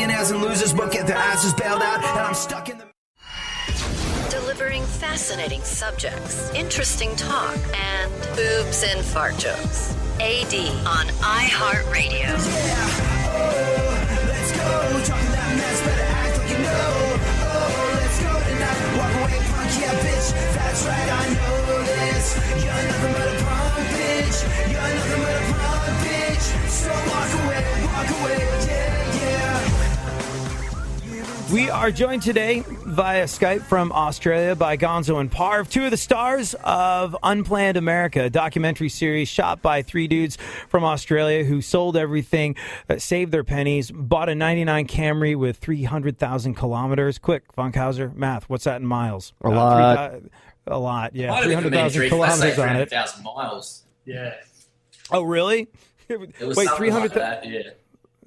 millionaires and losers both get their asses bailed out, and I'm stuck in the... Delivering fascinating subjects, interesting talk, and boobs and fart jokes. AD on iHeartRadio. Yeah, oh, let's go. Talking that mess, better act like you know. Oh, let's go tonight. Walk away, punk, yeah, bitch. That's right, I know this. You're nothing but a punk, bitch. You're nothing but a punk, bitch. So walk away, yeah, yeah. We are joined today via Skype from Australia by Gonzo and Parv, two of the stars of Unplanned America, a documentary series shot by three dudes from Australia who sold everything, saved their pennies, bought a 99 Camry with 300,000 kilometers. Quick, Funkhauser, math, what's that in miles? A lot. A lot, yeah. Might have 300,000 kilometers on it. 300,000 miles. Yeah. Oh, really? It was Wait, something 300,000? like that, yeah.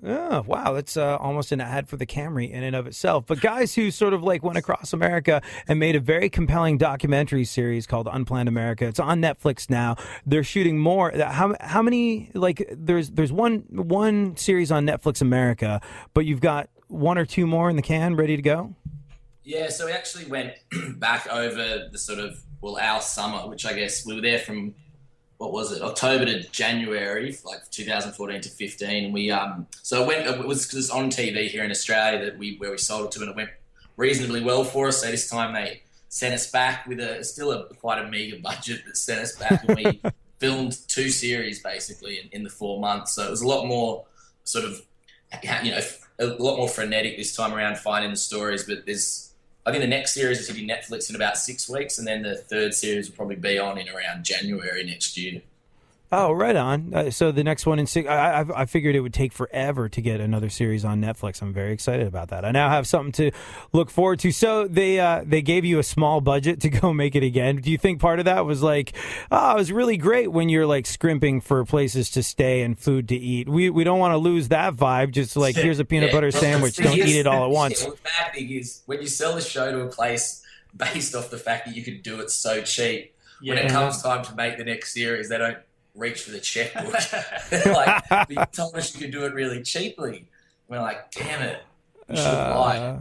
Oh, wow. That's almost an ad for the Camry in and of itself. But guys who sort of like went across America and made a very compelling documentary series called Unplanned America. It's on Netflix now. They're shooting more. How many, like, there's one series on Netflix America, but you've got one or two more in the can ready to go? Yeah, so we actually went back over the sort of, well, our summer, which I guess we were there from, what was it, October to January, like 2014 to 15. And we, so it was just on TV here in Australia where we sold it to, and it went reasonably well for us. So this time they sent us back with quite a meager budget, but sent us back, and we filmed two series basically in the 4 months. So it was a lot more sort of, you know, a lot more frenetic this time around finding the stories. But I think the next series is hitting Netflix in about 6 weeks, and then the third series will probably be on in around January next year. Oh, right on. So the next one in 6, I figured it would take forever to get another series on Netflix. I'm very excited about that. I now have something to look forward to. So they gave you a small budget to go make it again. Do you think part of that was like, oh, it was really great when you're like scrimping for places to stay and food to eat? We don't want to lose that vibe. Just like, here's a peanut butter sandwich. Don't eat it all at once. The bad thing is when you sell the show to a place based off the fact that you could do it so cheap, when it comes time to make the next series, they don't reach for the checkbook. Like, you told us you could do it really cheaply. We're like, damn it, you should have lied.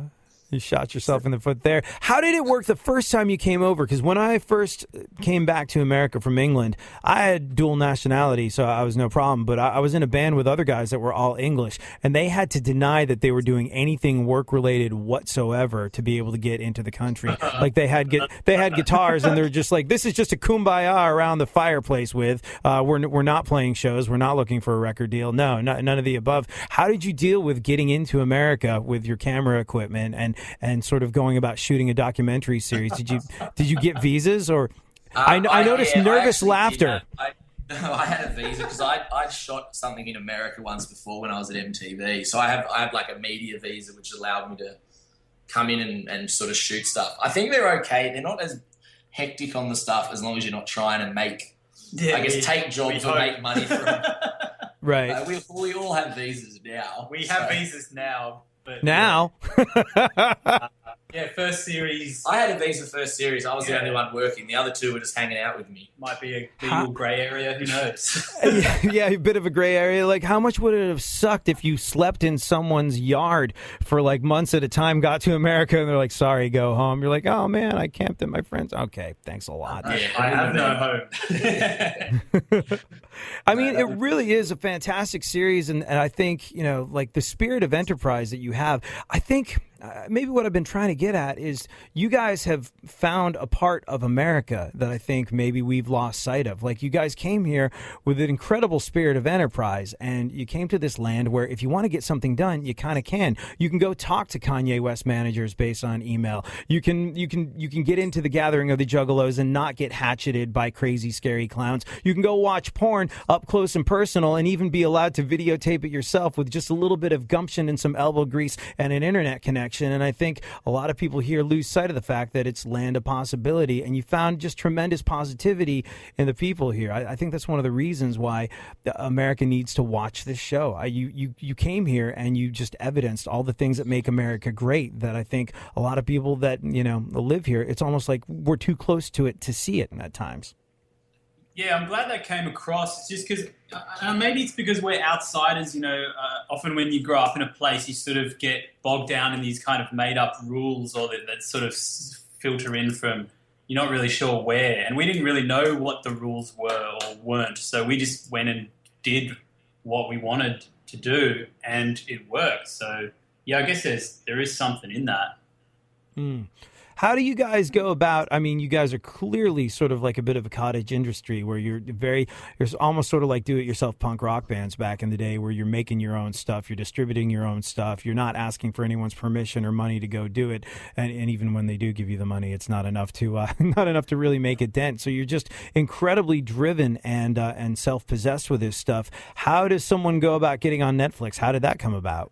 You shot yourself in the foot there. How did it work the first time you came over? Because when I first came back to America from England, I had dual nationality, so I was no problem. But I was in a band with other guys that were all English, and they had to deny that they were doing anything work-related whatsoever to be able to get into the country. Like they had guitars, and they're just like, this is just a kumbaya around the fireplace with. We're not playing shows. We're not looking for a record deal. No, none of the above. How did you deal with getting into America with your camera equipment and sort of going about shooting a documentary series? Did you get visas, or I noticed nervous laughter. I had a visa because I'd shot something in America once before when I was at MTV. So I have like a media visa which allowed me to come in and sort of shoot stuff. I think they're okay. They're not as hectic on the stuff as long as you're not trying to make, take jobs or make money from. Right. We all have visas now. We have visas now. But now? Yeah, first series. I had a visa first series. I was the only one working. The other two were just hanging out with me. Might be a legal grey area. Who knows? Yeah, a bit of a gray area. Like, how much would it have sucked if you slept in someone's yard for like months at a time, got to America, and they're like, sorry, go home. You're like, oh, man, I camped at my friend's. Okay, thanks a lot. Yeah, I have no home. I mean, it really is a fantastic series, and I think, you know, like the spirit of enterprise that you have, I think maybe what I've been trying to get at is you guys have found a part of America that I think maybe we've lost sight of. Like, you guys came here with an incredible spirit of enterprise, and you came to this land where if you want to get something done, you kind of can. You can go talk to Kanye West managers based on email. You can get into the gathering of the juggalos and not get hatcheted by crazy, scary clowns. You can go watch porn up close and personal and even be allowed to videotape it yourself with just a little bit of gumption and some elbow grease and an internet connection. And I think a lot of people here lose sight of the fact that it's land of possibility, and you found just tremendous positivity in the people here. I think that's one of the reasons why America needs to watch this show. You came here and you just evidenced all the things that make America great that I think a lot of people that, you know, live here, it's almost like we're too close to it to see it at times. Yeah, I'm glad that came across. It's just because maybe it's because we're outsiders. Often when you grow up in a place, you sort of get bogged down in these kind of made-up rules, or that sort of filter in from you're not really sure where. And we didn't really know what the rules were or weren't, so we just went and did what we wanted to do, and it worked. So yeah, I guess there is something in that. How do you guys go about, I mean, you guys are clearly sort of like a bit of a cottage industry where you're almost sort of like do-it-yourself punk rock bands back in the day where you're making your own stuff, you're distributing your own stuff, you're not asking for anyone's permission or money to go do it, and even when they do give you the money, it's not enough to really make a dent. So you're just incredibly driven and self-possessed with this stuff. How does someone go about getting on Netflix? How did that come about?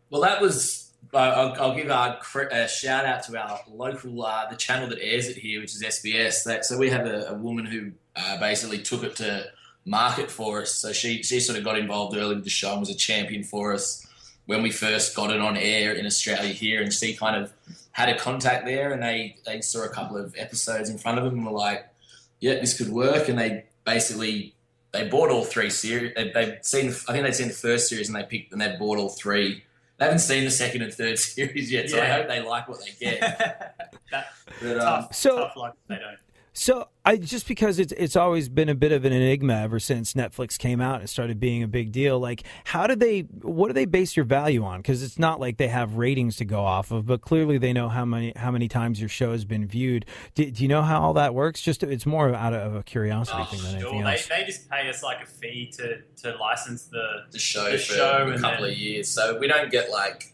Well, that was... I'll give a shout out to our local, the channel that airs it here, which is SBS. So we have a woman who basically took it to market for us. So she sort of got involved early with the show and was a champion for us when we first got it on air in Australia here. And she kind of had a contact there, and they saw a couple of episodes in front of them and were like, yeah, this could work. And they bought all 3 series. I think they'd seen the first series and they bought all 3. They haven't seen the second and third series yet, so I hope they like what they get. Tough luck if they don't. So just because it's always been a bit of an enigma ever since Netflix came out and started being a big deal. Like, what do they base your value on? Because it's not like they have ratings to go off of, but clearly they know how many times your show has been viewed. Do you know how all that works? It's more out of a curiosity thing than anything else. They just pay us like a fee to license the show for a couple of years. So we don't get like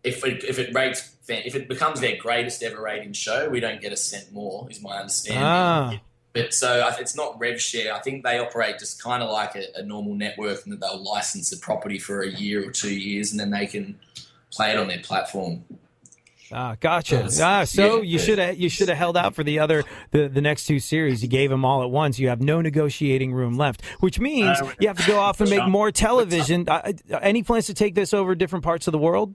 if it becomes their greatest ever rating show, we don't get a cent more, is my understanding. But so it's not rev share. I think they operate just kind of like a normal network, and that they'll license the property for a year or 2 years, and then they can play it on their platform. Gotcha. You should have held out for the next 2 series. You gave them all at once. You have no negotiating room left, which means you have to go off and make more television. Any plans to take this over different parts of the world?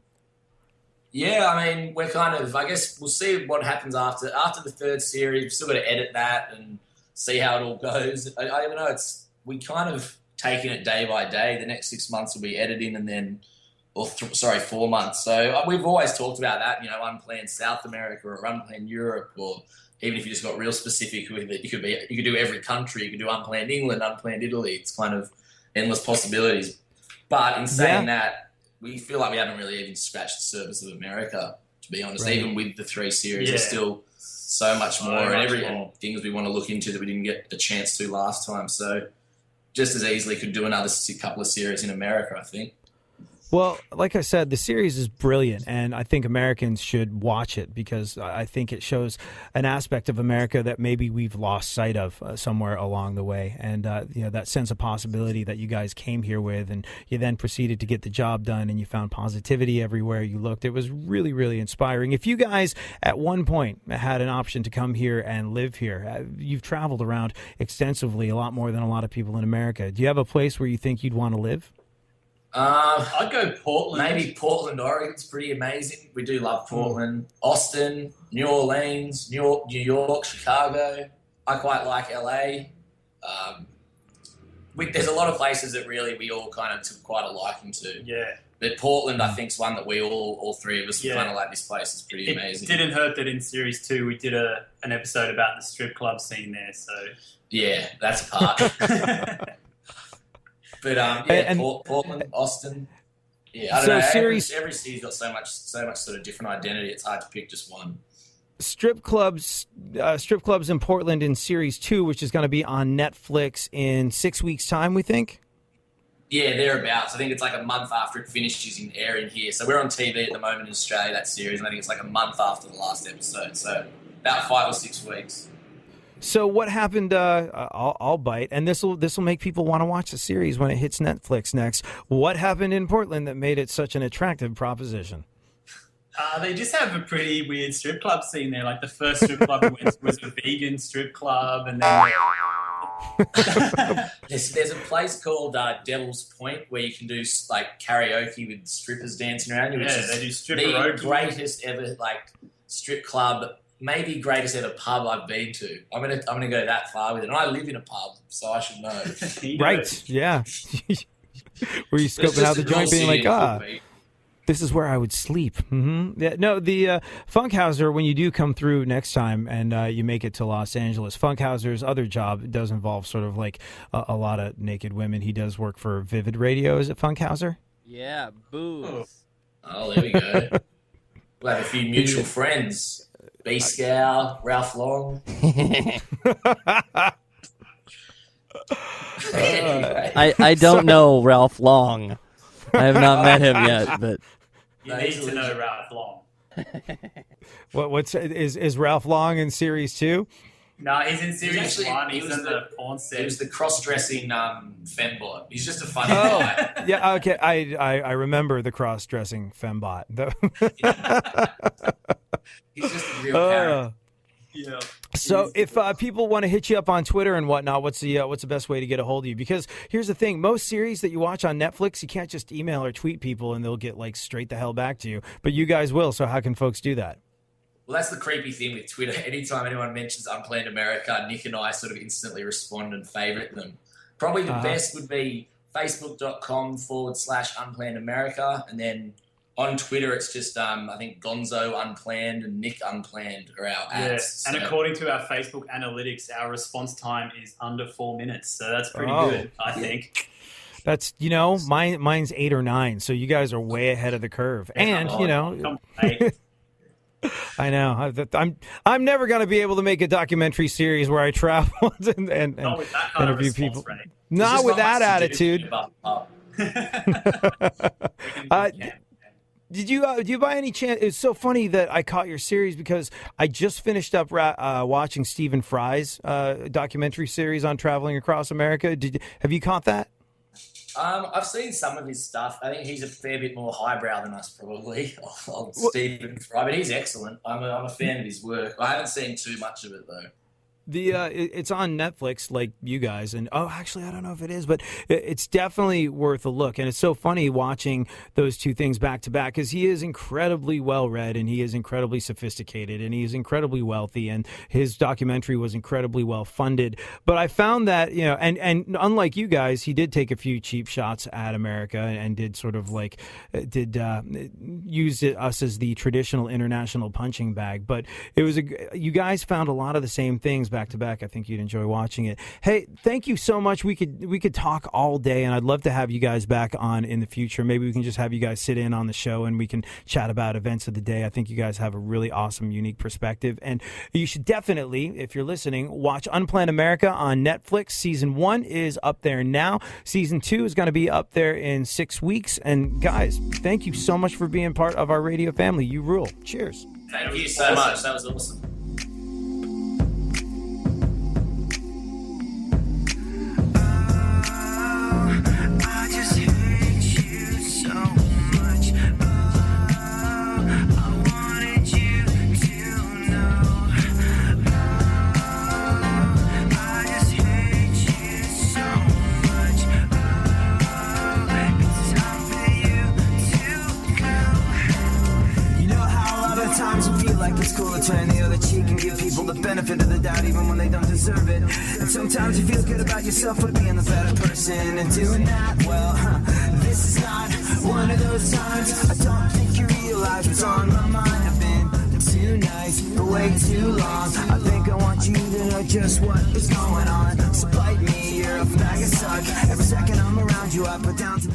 Yeah, I mean, we're I guess we'll see what happens after the 3rd series. We've still got to edit that and see how it all goes. I don't know. We kind of taking it day by day. The next 6 months will be editing, and then, 4 months. So we've always talked about that, unplanned South America or unplanned Europe, or even if you just got real specific with it, you could do every country. You could do unplanned England, unplanned Italy. It's kind of endless possibilities. But in saying that, we feel like we haven't really even scratched the surface of America, to be honest. Right. Even with the 3 series, there's still so much more, and things we want to look into that we didn't get a chance to last time. So just as easily could do another couple of series in America, I think. Well, like I said, the series is brilliant, and I think Americans should watch it because I think it shows an aspect of America that maybe we've lost sight of somewhere along the way. And, that sense of possibility that you guys came here with, and you then proceeded to get the job done, and you found positivity everywhere you looked. It was really, really inspiring. If you guys at one point had an option to come here and live here, you've traveled around extensively, a lot more than a lot of people in America. Do you have a place where you think you'd want to live? I'd go Portland. Maybe Portland, Oregon's pretty amazing. We do love Portland. Austin, New Orleans, New York, Chicago. I quite like LA. There's a lot of places that really we all kind of took quite a liking to. Yeah. But Portland, I think, is one that we all 3 of us kind of like. This place is pretty amazing. It didn't hurt that in Series 2 we did an episode about the strip club scene there. So yeah, that's a part. But Portland, Austin, I don't know. Every city's got so much sort of different identity. It's hard to pick just one. Strip clubs in Portland in Series 2, which is going to be on Netflix in 6 weeks' time, we think. Yeah, thereabouts. I think it's like a month after it finishes in airing here. So we're on TV at the moment in Australia, that series, and I think it's like a month after the last episode. So about 5 or 6 weeks. So what happened? I'll bite, and this will make people want to watch the series when it hits Netflix next. What happened in Portland that made it such an attractive proposition? They just have a pretty weird strip club scene there. Like the first strip club we went to was a vegan strip club, and then there's a place called Devil's Point where you can do like karaoke with strippers dancing around you. Which is they do stripper the greatest ever strip club maybe greatest ever pub I've been to. I'm gonna go that far with it. And I live in a pub, so I should know. Right? Yeah. Were you scoping out the joint, being like, this is where I would sleep. Mm-hmm. Yeah, no, the Funkhauser, when you do come through next time and you make it to Los Angeles, Funkhauser's other job does involve sort of like a lot of naked women. He does work for Vivid Radio. Is it Funkhauser? Yeah, booze. Oh, there we go. We'll have a few mutual friends. B-Scow, Ralph Long. I don't know Ralph Long. I have not met him yet, but you need to know Ralph Long. Is Ralph Long in series 2? No, he's in series 1. He's in the porn set. He was the cross-dressing fembot. He's just a funny guy. Yeah, okay. I remember the cross-dressing fembot. He's just a real character. Yeah. So if people want to hit you up on Twitter and whatnot, what's the best way to get a hold of you? Because here's the thing, most series that you watch on Netflix, you can't just email or tweet people and they'll get like straight the hell back to you. But you guys will, so how can folks do that? Well, that's the creepy thing with Twitter. Anytime anyone mentions Unplanned America, Nick and I sort of instantly respond and favorite them. Probably the best would be facebook.com/Unplanned America. And then on Twitter, it's just, I think Gonzo Unplanned and Nick Unplanned are our ads. And according to our Facebook analytics, our response time is under 4 minutes. So that's pretty good, I think. That's, mine's 8 or 9. So you guys are way ahead of the curve. And, I know. I'm never going to be able to make a documentary series where I travel and interview people. Not with that attitude. Do you by any chance? It's so funny that I caught your series because I just finished up watching Stephen Fry's documentary series on traveling across America. Have you caught that? I've seen some of his stuff. I think he's a fair bit more highbrow than us, probably. Stephen Fry, but he's excellent. I'm a fan of his work. I haven't seen too much of it though. It's on Netflix, like you guys, and actually I don't know if it is, but it's definitely worth a look. And it's so funny watching those two things back to back because he is incredibly well read and he is incredibly sophisticated and he is incredibly wealthy and his documentary was incredibly well funded. But I found that and unlike you guys, he did take a few cheap shots at America and did sort of like use us as the traditional international punching bag. But it was you guys found a lot of the same things back to back. I think you'd enjoy watching it. Hey, thank you so much. We could talk all day, and I'd love to have you guys back on in the future. Maybe we can just have you guys sit in on the show and we can chat about events of the day. I think you guys have a really awesome, unique perspective, and you should definitely, if you're listening, watch Unplanned America on Netflix. Season 1 is up there now. Season 2 is going to be up there in 6 weeks. And guys, thank you so much for being part of our radio family. You rule. Cheers. Thank you so much. That was awesome. It's cool to turn the other cheek and give people the benefit of the doubt even when they don't deserve it. And sometimes you feel good about yourself for being the better person and doing that. Well, this is not one of those times. I don't think you realize what's on my mind. I've been too nice for way too long. I think I want you to know just what is going on. So bite me, you're a bag of suck. Every second I'm around you, I put down to